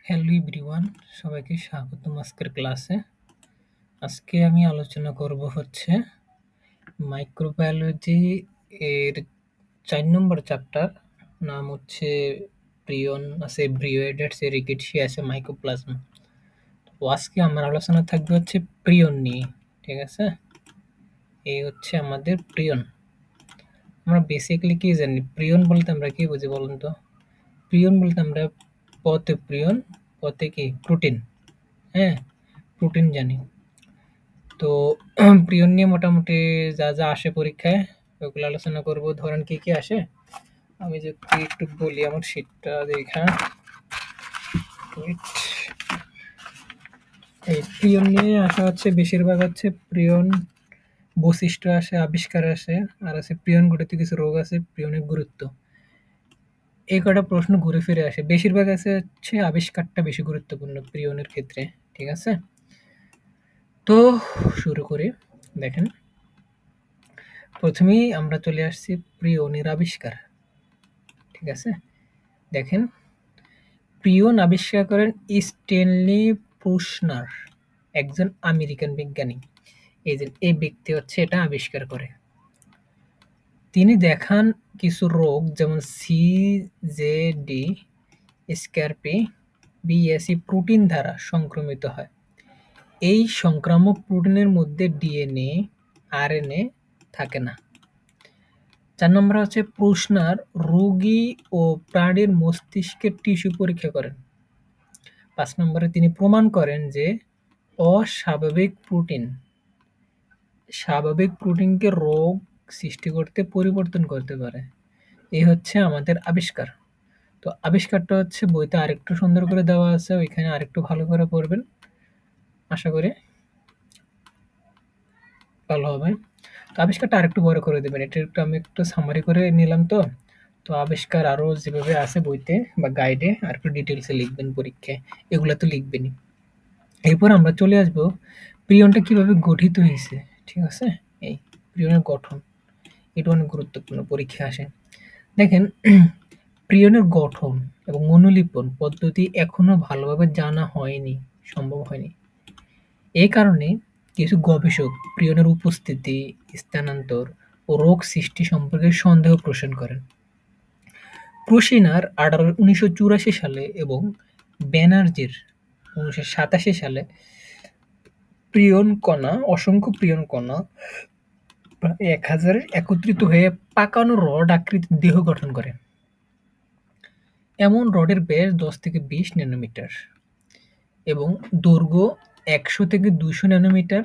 Hello everyone, সবাইকে স্বাগতম আজকের ক্লাসে। আজকে আমি আলোচনা করব হচ্ছে মাইক্রোবায়োলজি এর ৪ নম্বর চ্যাপ্টার। নাম হচ্ছে প্রিয়ন আছে, ব্রিওয়েড আছে, রিকেটসি আছে, মাইক্রোপ্লাজম। তো আজকে আমার আলোচনা থাকবে হচ্ছে প্রিয়ন নিয়ে। ঠিক আছে, এই হচ্ছে আমাদের প্রিয়ন। আমরা বেসিক্যালি কি জানি, প্রিয়ন বলতে আমরা কি বুঝি বলুন তো? প্রিয়ন বলতে আমরা পথে প্রিয়ন, পথে কি প্রোটিন। হ্যাঁ, প্রোটিন জানি। তো প্রিয়ন নিয়ে মোটামুটি যা যা আসে পরীক্ষায় ওগুলো আলোচনা করব। ধরেন কি কি আসে আমি যদি একটু বলি, আমার শীটটা দেখা। এই প্রিয়ন নিয়ে আসা হচ্ছে বেশিরভাগ হচ্ছে প্রিয়ন বৈশিষ্ট্য আসে, আবিষ্কার আসে, আর আছে প্রিয়ন ঘটিত কিছু রোগ আছে, প্রিয়নের গুরুত্ব। এই কটা প্রশ্ন ঘুরে ফিরে আসে, বেশিরভাগ আছে হচ্ছে আবিষ্কারটা বেশি গুরুত্বপূর্ণ প্রিয়নের ক্ষেত্রে। ঠিক আছে, তো শুরু করি। দেখেন, প্রথমেই আমরা চলে আসছি প্রিয়নের আবিষ্কার। ঠিক আছে, দেখেন, প্রিয়ন আবিষ্কার করেন স্ট্যানলি প্রুশনার, একজন আমেরিকান বিজ্ঞানী। এই ব্যক্তি হচ্ছে এটা আবিষ্কার করে। তিনি দেখান কিছু রোগ যেমন সিজেডি স্ক্যারপি বিএসি প্রোটিন দ্বারা সংক্রমিত হয়। এই সংক্রামক প্রোটিনের মধ্যে ডিএনএ আরএনএ থাকে না। ৪ নম্বর হচ্ছে প্রুশনার রোগী ও প্রাণীর মস্তিষ্কের টিস্যু পরীক্ষা করেন। ৫ নম্বরে তিনি প্রমাণ করেন যে অস্বাভাবিক প্রোটিন স্বাভাবিক প্রোটিনকে রোগ সৃষ্টি করতে পরিবর্তন করতে পারে। এই হচ্ছে আমাদের আবিষ্কার। তো আবিষ্কারটা হচ্ছে বইতে আরেকটু সুন্দর করে দেওয়া আছে, ওইখানে আরেকটু ভালো করে পড়বেন, আশা করি ভালো হবে। তো আবিষ্কারটা আরেকটু বড় করে দেবেন, এটা একটু আমি একটু সামারি করে নিলাম। তো তো আবিষ্কার আরও যেভাবে আছে বইতে বা গাইডে আর একটু ডিটেলসে লিখবেন পরীক্ষায়, এগুলো তো লিখবেনই। এরপর আমরা চলে আসবো প্রিয়নটা কিভাবে গঠিত হয়েছে। ঠিক আছে, এই প্রিয়নের গঠন, এটা অনেক গুরুত্বপূর্ণ, পরীক্ষায় আসে। দেখেন, প্রিয়নের গঠন এবং অনুলিপন পদ্ধতি এখনো ভালোভাবে জানা হয়নি, সম্ভব হয়নি। এই কারণে কিছু গবেষক প্রিয়নের উপস্থিতি, স্থানান্তর ও রোগ সৃষ্টি সম্পর্কে সন্দেহ পোষণ করেন। প্রুশিনার ১৯৮৪ সালে এবং ব্যানার্জির ১৯৮৭ সালে অসংখ্য প্রিয়ন কণা প্রায় ১,০০০ একত্রিত হয়ে পাকানো রড আকৃতির দেহ গঠন করে। এমন রডের ব্যাস ১০ থেকে ২০ ন্যানোমিটার এবং দৈর্ঘ্য ১০০ থেকে ২০০ ন্যানোমিটার।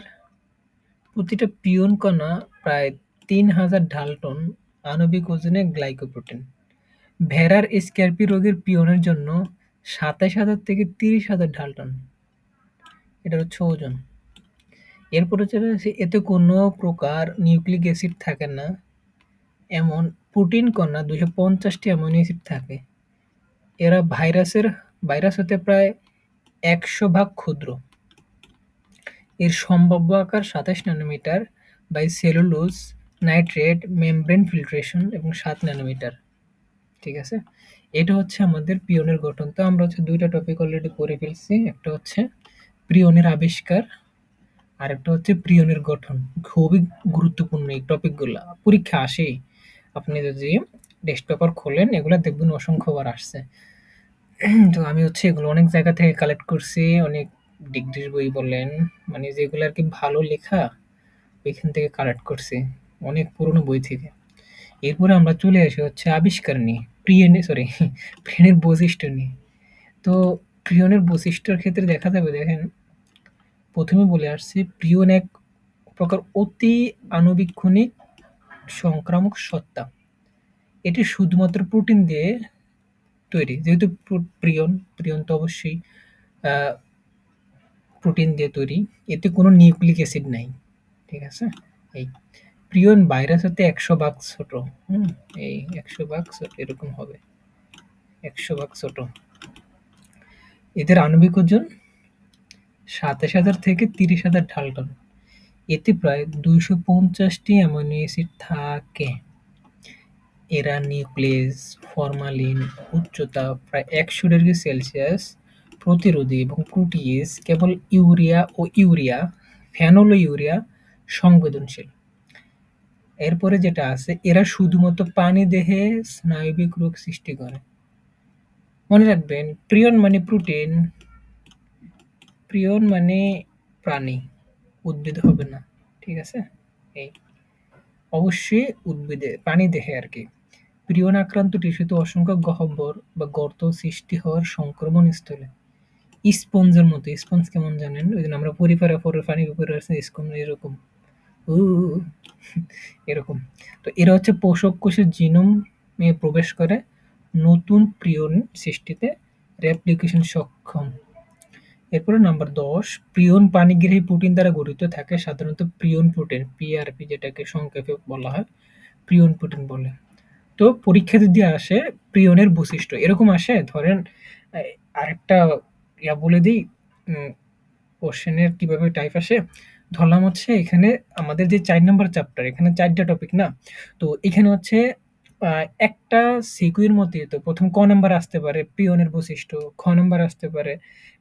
প্রতিটা প্রিয়ন কণা প্রায় ৩,০০০ ডাল্টন আণবিক ওজনের গ্লাইকোপ্রোটিন। ভেড়ার স্ক্যারপি রোগের প্রিয়নের জন্য ২৭,০০০ থেকে ৩০,০০০ ডাল্টন, এটা হচ্ছে ওজন। এরপরে চলে আসে, এতে কোনো প্রকার নিউক্লিক অ্যাসিড থাকে না। এমন প্রোটিন কণা ২৫০টি অ্যামিনো অ্যাসিড থাকে। এরা ভাইরাস হতে প্রায় ১০০ ভাগ ক্ষুদ্র। এর সম্ভাব্য আকার ২৭ nanometer by cellulose nitrate membrane filtration এবং ৭ ন্যানোমিটার। ঠিক আছে, এটা হচ্ছে আমাদের প্রিয়নের গঠন। তো আমরা হচ্ছে ২টা টপিক অলরেডি পড়ে ফেলছি, একটা হচ্ছে প্রিয়নের আবিষ্কার আর একটা হচ্ছে প্রিয়নের গঠন। খুবই গুরুত্বপূর্ণ এই টপিকগুলা, পরীক্ষা আসেই। আপনি যদি টেস্ট পেপার খোলেন এগুলো দেখবেন অসংখ্যবার আসছে। তো আমি হচ্ছে এগুলো অনেক জায়গা থেকে কালেক্ট করছি, অনেক ডিগ্রির বই বলেন, মানে যেগুলো আর কি ভালো লেখা, ওইখান থেকে কালেক্ট করছি, অনেক পুরনো বই থেকে। এরপরে আমরা চলে আসি হচ্ছে আবিষ্কার নিয়ে, প্রিয়নের বৈশিষ্ট্য নিয়ে। তো প্রিয়নের বৈশিষ্ট্যের ক্ষেত্রে দেখা যাবে, দেখেন, প্রথমে বলে আসছি প্রিয়ন এক প্রকার অতি আণুবীক্ষণিক সংক্রামক সত্তা। এটি শুধুমাত্র প্রোটিন দিয়ে তৈরি। যেহেতু প্রিয়ন তো অবশ্যই প্রোটিন দিয়ে তৈরি, এতে কোনো নিউক্লিক অ্যাসিড নাই। ঠিক আছে, এই প্রিয়ন ভাইরাস হতে ১০০ ভাগ ছোট। এই ১০০ ভাগ ছোট এরকম হবে, ১০০ ভাগ ছোট। এদের আণবিক ওজন ২৭,০০০ থেকে ৩০,০০০ ডাল্টন। এতে প্রায় ২৫০টি অ্যামিনো অ্যাসিড থাকে। এরা নিউক্লিয়াস, ফরমালিন, উচ্চতা প্রায় ১০০ ডিগ্রি সেলসিয়াস প্রতিরোধী এবং প্রোটিয়েজ কেবল ইউরিয়া ফেনল সংবেদনশীল। এরপরে যেটা আছে, এরা শুধুমাত্র পানি দেহে স্নায়বিক রোগ সৃষ্টি করে। মনে রাখবেন, প্রিয়ন মানে প্রোটিন, প্রিয়ন মানে প্রাণী, উদ্ভিদ হবে না। ঠিক আছে? এই অবশ্যই উদ্ভিদে পানি দেহে আর কি। প্রিয়ন আক্রান্ত টিস্যুতে অসংখ্য গহ্বর বা গর্ত সৃষ্টি হওয়ার সংক্রমণ স্থলে। স্পঞ্জের মতো, স্পঞ্জ কেমন জানেন? ওই জন্য আমরা পরিপারে পরে পানির উপরে আছে স্পঞ্জ এরকম উ এরকম। তো এরা হচ্ছে পোষক কোষের জিনোমে প্রবেশ করে নতুন প্রিয়ন সৃষ্টিতে রেপ্লিকেশন সক্ষম। এরপরে নাম্বার 10, প্রিয়ন পানিগ্রাহী প্রোটিন দ্বারা গঠিত থাকে, সাধারণত প্রিয়ন প্রোটিন, পিআরপি যেটাকে সংক্ষেপে বলা হয়, প্রিয়ন প্রোটিন বলে। তো পরীক্ষাতে দিয়ে আসে প্রিয়নের বৈশিষ্ট্য এরকম আসে। ধরেন আরেকটা বলে দিই, কোশ্চেনের কিভাবে টাইপ আসে। ধরলাম হচ্ছে এখানে আমাদের যে 4 নাম্বার চ্যাপ্টার, এখানে 4টা টপিক না। তো এখানে হচ্ছে একটা সিকিউর মধ্যে তো প্রথম ক নাম্বার আসতে পারে প্রিয়নের বৈশিষ্ট্য, খ নাম্বার আসতে পারে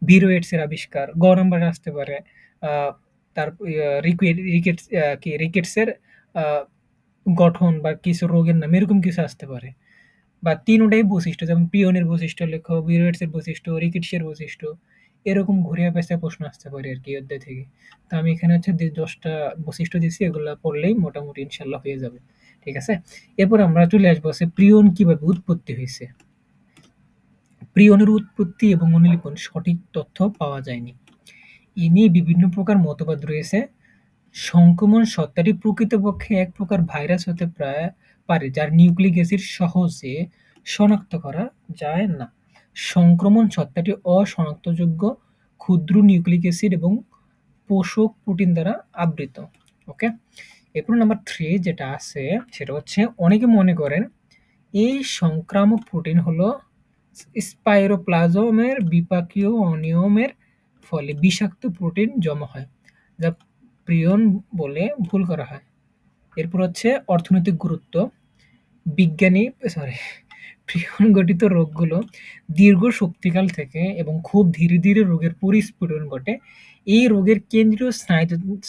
ভিরোয়েটস এর আবিষ্কার, গ নাম্বার আসতে পারে তার রিকেটস এর গঠন বা কিছু রোগের নাম, এরকম কিছু আসতে পারে। বা তিনটাই বৈশিষ্ট্য, যেমন পিওনের বৈশিষ্ট্য লেখো, ভিরোয়েটস এর বৈশিষ্ট্য, রিকেটসের বৈশিষ্ট্য, এরকম ঘুরিয়ে পেঁচে প্রশ্ন আসতে পারে আর কি অধ্যায় থেকে। তো আমি এখানে হচ্ছে 10টা বৈশিষ্ট্য দিছি, এগুলা পড়লেই মোটামুটি ইনশাল্লাহ হয়ে যাবে। ঠিক আছে? এরপর আমরা চলে আসবো হচ্ছে প্রিয়ন কিভাবে উৎপত্তি হয়েছে। প্রিয়নের উৎপত্তি এবং অনুলিপন সঠিক তথ্য পাওয়া যায়নি। এ নিয়ে বিভিন্ন প্রকার মতবাদ রয়েছে। সংক্রমণ সত্তাটি প্রকৃতপক্ষে এক প্রকার ভাইরাস হতে পারে যার নিউক্লিক অ্যাসিড সহজে শনাক্ত করা যায় না। সংক্রমণ সত্তাটি অশনাক্তযোগ্য ক্ষুদ্র নিউক্লিক অ্যাসিড এবং পোষক প্রোটিন দ্বারা আবৃত। ওকে? এরপর নাম্বার 3 যেটা আছে সেটা হচ্ছে, অনেকে মনে করেন এই সংক্রামক প্রোটিন হলো স্পাইরোপ্লাজমের বিপাকীয় অনিয়মের ফলে বিষাক্ত প্রোটিন জমা হয়, যা প্রিয়ন বলে ভুল করা হয়। এরপর হচ্ছে অর্থনৈতিক গুরুত্ব। বিজ্ঞানী সরি প্রিয়ন গঠিত রোগগুলো দীর্ঘ শক্তিকাল থেকে এবং খুব ধীরে ধীরে রোগের পরিস্ফুটন ঘটে। এই রোগের কেন্দ্রীয়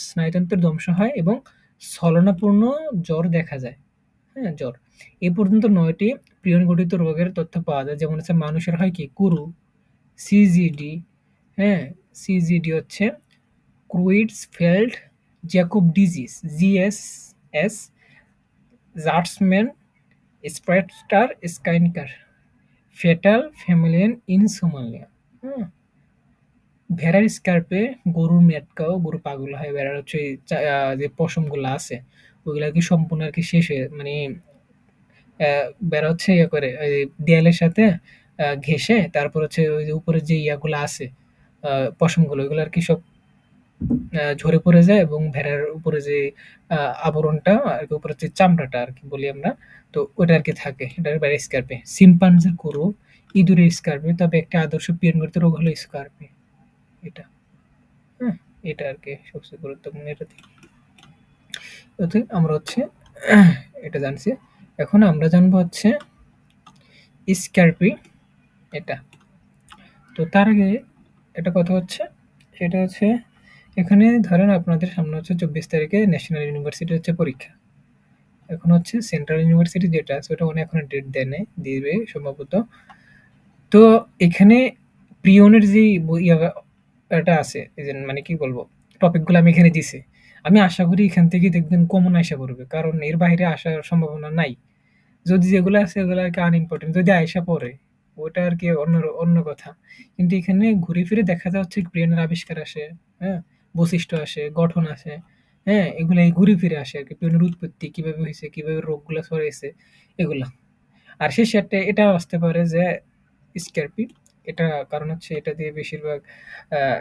স্নায়ুতন্ত্রের ধ্বংস হয় এবং ছলনাপূর্ণ জ্বর দেখা যায়। হ্যাঁ, জ্বর। এ পর্যন্ত 9টি প্রিয়ন গঠিত রোগের তথ্য পাওয়া যায়, যেমন হচ্ছে মানুষের হয় কি কুরু, সিজিডি, হ্যাঁ, সিজিডি হচ্ছে ক্রুইটসফেল্ড জ্যাকব ডিজিজ, জিএসএস, জার্সম্যান স্প্রেডস্টার স্কাইনকার, ফেটাল ফ্যামিলিয়ান ইনসোমালিয়া। হুম, ভেড়ার স্কার্পে, গরুর মেটকাও, গরু পাগল হয়, ভেড়ার হচ্ছে যে পশমগুলো আছে ওইগুলা কি সম্পূর্ণ আর কি শেষ হয়ে মানে বেড়া হচ্ছে ইয়ে করে ওই দেয়ালের সাথে ঘেঁষে তারপর হচ্ছে ওই যে উপরে যে ইয়াগুলো আছে পশমগুলো, ওইগুলো আর কি সব ঝরে পড়ে যায় এবং ভেড়ার উপরে যে আবরণটা আর কি, উপরে যে চামড়াটা আর কি বলি আমরা, তো ওটা আর কি থাকে, এটার বাইরে স্কার্পে। সিম্পাঞ্জির গরু, ইঁদুরের স্কার্পে, তবে একটা আদর্শ পিয়নগত রোগ হলো স্কার্পে। এটা, হ্যাঁ, এটা আর কি সবচেয়ে গুরুত্বপূর্ণ। এটা থেকে আমরা হচ্ছে এটা জানছি। এখন আমরা জানবো হচ্ছে স্কার্পি এটা। তো তার আগে একটা কথা হচ্ছে, সেটা হচ্ছে এখানে ধরেন আপনাদের সামনে হচ্ছে 24 তারিখে ন্যাশনাল ইউনিভার্সিটি হচ্ছে পরীক্ষা। এখন হচ্ছে সেন্ট্রাল ইউনিভার্সিটি যেটা আছে ওটা এখনো ডেট দেয় নাই, দিবে সম্ভবত। তো এখানে প্রিয়নের যে এটা আছে, এই যে মানে কি বলবো, টপিকগুলো আমি এখানে দিছি, আমি আশা করি এখান থেকে দেখবেন কমন আশা করবে, কারণ এর বাইরে আসার সম্ভাবনা নাই। যদি যেগুলো আছে ওগুলো আর কি আনইম্পর্টেন্ট, যদি আয়সা পড়ে ওটা আর কি অন্য কথা। কিন্তু এখানে ঘুরে ফিরে দেখা যাচ্ছে প্রিয়নের আবিষ্কার আসে, হ্যাঁ, বৈশিষ্ট্য আসে, গঠন আসে, হ্যাঁ, এগুলো ঘুরে ফিরে আসে আর কি, প্রিয়নের উৎপত্তি কিভাবে হয়েছে, কিভাবে রোগগুলো ছড়াইছে, এগুলা। আর শেষে একটা এটা আসতে পারে যে স্ক্যারপি, এটা কারণ হচ্ছে এটা দিয়ে বেশিরভাগ আহ,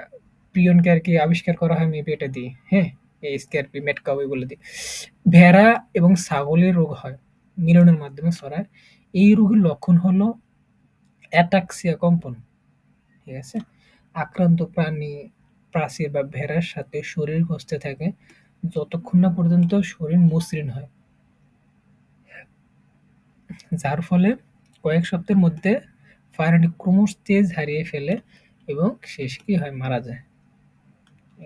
প্রিয়নকে আর কি আবিষ্কার করা হয় মেবি এটা দিয়ে, হ্যাঁ, এই স্ক্যারপি মেটকাও এগুলো দিয়ে। ভেড়া এবং ছাগলের রোগ হয়, মিলনের মাধ্যমে ছড়ায়। এই রোগের লক্ষণ হলো অ্যাটাক্সিয়া, কম্পন। ঠিক আছে? আক্রান্ত প্রাণী প্রাচীর বা ভেড়ার সাথে শরীর ঘষতে থাকে যতক্ষণ না পর্যন্ত শরীর মসৃণ হয়, যার ফলে কয়েক সপ্তাহের মধ্যে ফায়ারটি ক্রমশ তেজ হারিয়ে ফেলে এবং শেষে কি হয়? মারা যায়।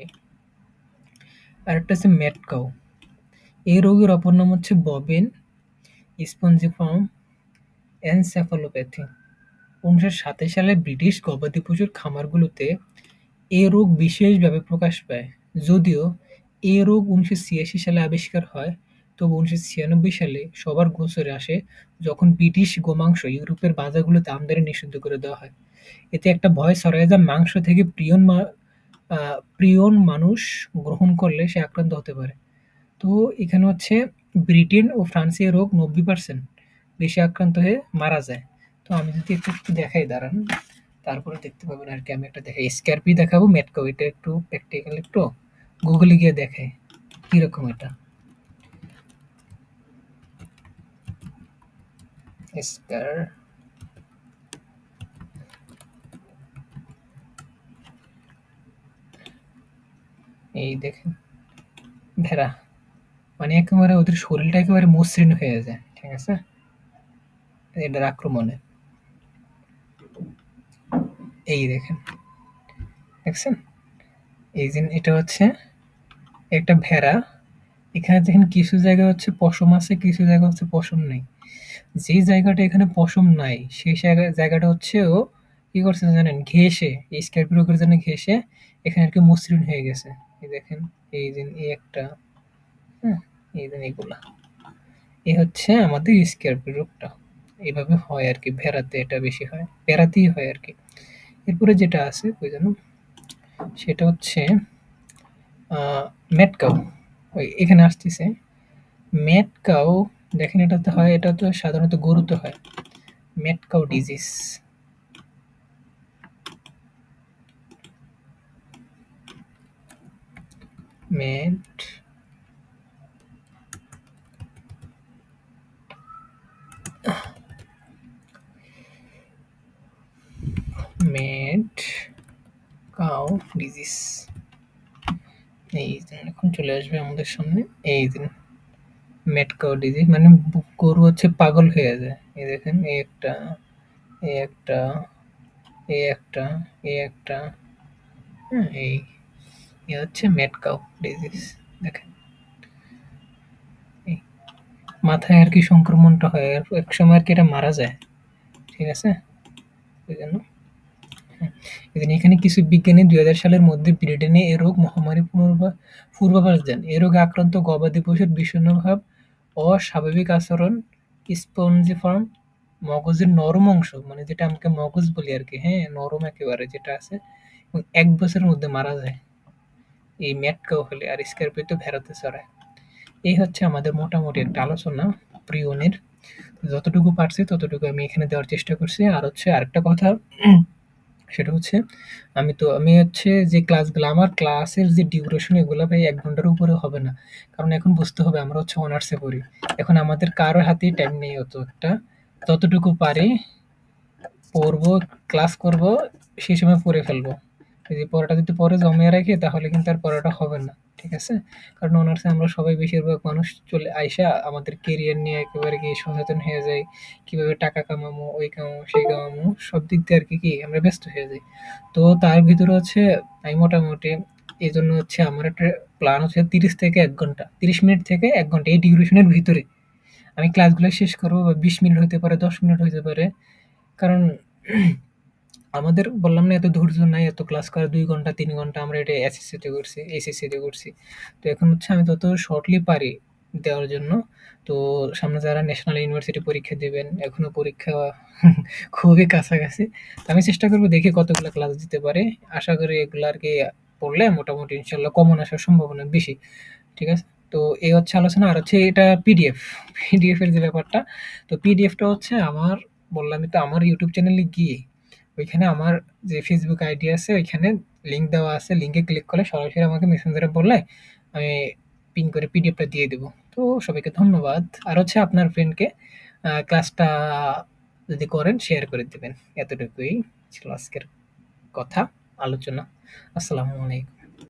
এই। আরেকটা হচ্ছে ম্যাড কাউ। এই রোগের অপর নাম হচ্ছে ববেন স্পঞ্জিফর্ম এনসেফালোপ্যাথি। ১৯২৭ সালে ব্রিটিশ গবাদি পশুর খামারগুলোতে এ রোগ বিশেষভাবে প্রকাশ পায়। যদিও এ রোগ ১৯৮৬ সালে আবিষ্কার হয়, তবু ১৯৯৬ সালে সবার গোচরে আসে যখন ব্রিটিশ গোমাংস ইউরোপের বাজারগুলোতে আমদানি নিষিদ্ধ করে দেওয়া হয়। এতে একটা ভয় ছড়ায় যে মাংস থেকে প্রিয়ন মানুষ গ্রহণ করলে সে আক্রান্ত হতে পারে। তো এখানে হচ্ছে ব্রিটেন ও ফ্রান্সে এ রোগ ৯০% বেশি আক্রান্ত হয়ে মারা যায়। তো আমি যদি একটু দেখাই, দাঁড়ান, তারপরে দেখতে পাবেন আর কি। আমি একটা দেখাই, স্ক্যারপি দেখাবো, মেটকাও, এটা একটু প্র্যাকটিক্যাল, একটু গুগলে গিয়ে দেখাই কিরকম এটা। স্কার এই দেখেন, ভেড়া, মানে একেবারে ওদের শরীরটা একেবারে মসৃণ হয়ে যায়, ঠিক আছে, এটার আক্রমণে। এই দেখেন, দেখছেন? এই যে এটা হচ্ছে একটা ভেড়া। এখানে দেখেন কিছু জায়গা হচ্ছে পশম আছে, কিছু জায়গা হচ্ছে পশম নেই। যে জায়গাটা এখানে পশম নাই, সেই জায়গাটা হচ্ছে ও কি করছে জানেন? ঘেঁষে, এই স্ক্যারপি রোগের জন্য ঘেঁষে এখানে আর কি মসৃণ হয়ে গেছে। এই দেখেন, এই যে এই একটা, হ্যাঁ, এই যে এগুলা, এ হচ্ছে আমাদের স্ক্যারপি রোগটা। এভাবে হয় আর কি, ভেড়াতে এটা বেশি হয়, ভেড়াতেই হয় আর কি। এরপরে যেটা আছে ওই জন্য, সেটা হচ্ছে ম্যাট কাউ। ওই এখানে আসতেছে ম্যাট কাউ। দেখেন এটাতে হয়, এটা তো সাধারণত গরুতে হয়, mad cow disease. Mad mad cow disease. এই যে এখন চলে আসবে আমাদের সামনে, এই যে ম্যাট কাউ ডিজিজ, মানে গরু হচ্ছে পাগল হয়ে যায়। এই দেখেন, এই একটা, এই একটা, এই একটা, এই একটা, হ্যাঁ, এই হচ্ছে ম্যাট কাউ ডিজিজ। দেখেন, এই মাথায় আর কি সংক্রমণটা হয়, আর এক সময় আর কি এটা মারা যায়, ঠিক আছে। ওই জন্য এখানে কিছু বিজ্ঞানী ২০০০ সালের মধ্যে ব্রিটেনে এ রোগ মহামারী পূর্বাভাস দেন। এ রোগে আক্রান্ত গবাদি পশুর বিষণ্ণভাব, অস্বাভাবিক আচরণ, স্পঞ্জিফর্ম, মগজের নরম অংশ, মানে যেটা আমাকে মগজ বলি আর কি, হ্যাঁ, নরম একেবারে যেটা আছে, এবং ১ বছরের মধ্যে মারা যায় এই ম্যাটকাও হলে, আর স্করপিও তো ভেড়াতে চড়ায়। এই হচ্ছে আমাদের মোটামুটি একটা আলোচনা প্রিয়নের। যতটুকু পারছি ততটুকু আমি এখানে দেওয়ার চেষ্টা করছি। আর হচ্ছে আরেকটা কথা, সেটা হচ্ছে আমি হচ্ছে যে ক্লাসগুলো, আমার ক্লাসের যে ডিউরেশন, এগুলো ভাই ১ ঘন্টার উপরে হবে না। কারণ এখন বুঝতে হবে আমরা হচ্ছে অনার্সে পড়ি। এখন আমাদের কারো হাতেই টাইম নেই অত একটা। যতটুকু পারি পড়বো, ক্লাস করব, সেই সময় পড়ে ফেলবো। যদি পড়াটা যদি পরে জমিয়ে রাখি তাহলে কিন্তু আর পড়াটা হবে না। ঠিক আছে? কারণ অনার্সে আমরা সবাই বেশিরভাগ মানুষ চলে আইসা আমাদের কেরিয়ার নিয়ে একেবারে কি সচেতন হয়ে যাই। কিভাবে টাকা কামাবো, ওই কামাবো, সেই কামাবো, সব দিক দিয়ে আর কি আমরা ব্যস্ত হয়ে যাই। তো তার ভিতরে হচ্ছে আমি মোটামুটি এজন্য হচ্ছে আমার একটা প্ল্যান হচ্ছে ৩০ থেকে ১ ঘন্টা, ৩০ মিনিট থেকে ১ ঘন্টা এই ডিউরেশনের ভিতরে আমি ক্লাসগুলো শেষ করব, বা ২০ মিনিট হইতে পারে, ১০ মিনিট হইতে পারে। কারণ আমাদের বললাম না এত ধৈর্য নাই এত ক্লাস করা, ২ ঘন্টা ৩ ঘন্টা আমরা এটা এসএসসিতে করছি, এইচএসসিতে করছি। তো এখন হচ্ছে আমি তত শর্টলি পারি দেওয়ার জন্য। তো সামনে যারা ন্যাশনাল ইউনিভার্সিটি পরীক্ষা দিবেন, এখনো পরীক্ষা খুবই কাছাকাছি। তো আমি চেষ্টা করব দেখি কতগুলা ক্লাস দিতে পারে। আশা করি এগুলো আর কি পড়লে মোটামুটি ইনশাল্লাহ কমন আসার সম্ভাবনা বেশি। ঠিক আছে? তো এই হচ্ছে আলোচনা। আর হচ্ছে এটা পিডিএফ, পিডিএফ এর যে ব্যাপারটা, তো পিডিএফটা হচ্ছে আমার, বললামই তো, আমার ইউটিউব চ্যানেলে গিয়ে ওইখানে আমার যে ফেসবুক আইডি আছে ওইখানে লিঙ্ক দেওয়া আছে। লিঙ্কে ক্লিক করলে সরাসরি আমাকে মেসেঞ্জারে বললে আমি পিন করে পিডিএফটা দিয়ে দেবো। তো সবাইকে ধন্যবাদ। আর হচ্ছে আপনার ফ্রেন্ডকে ক্লাসটা যদি করেন শেয়ার করে দেবেন। এতটুকুই ছিল আজকের কথা, আলোচনা। আসসালামু আলাইকুম।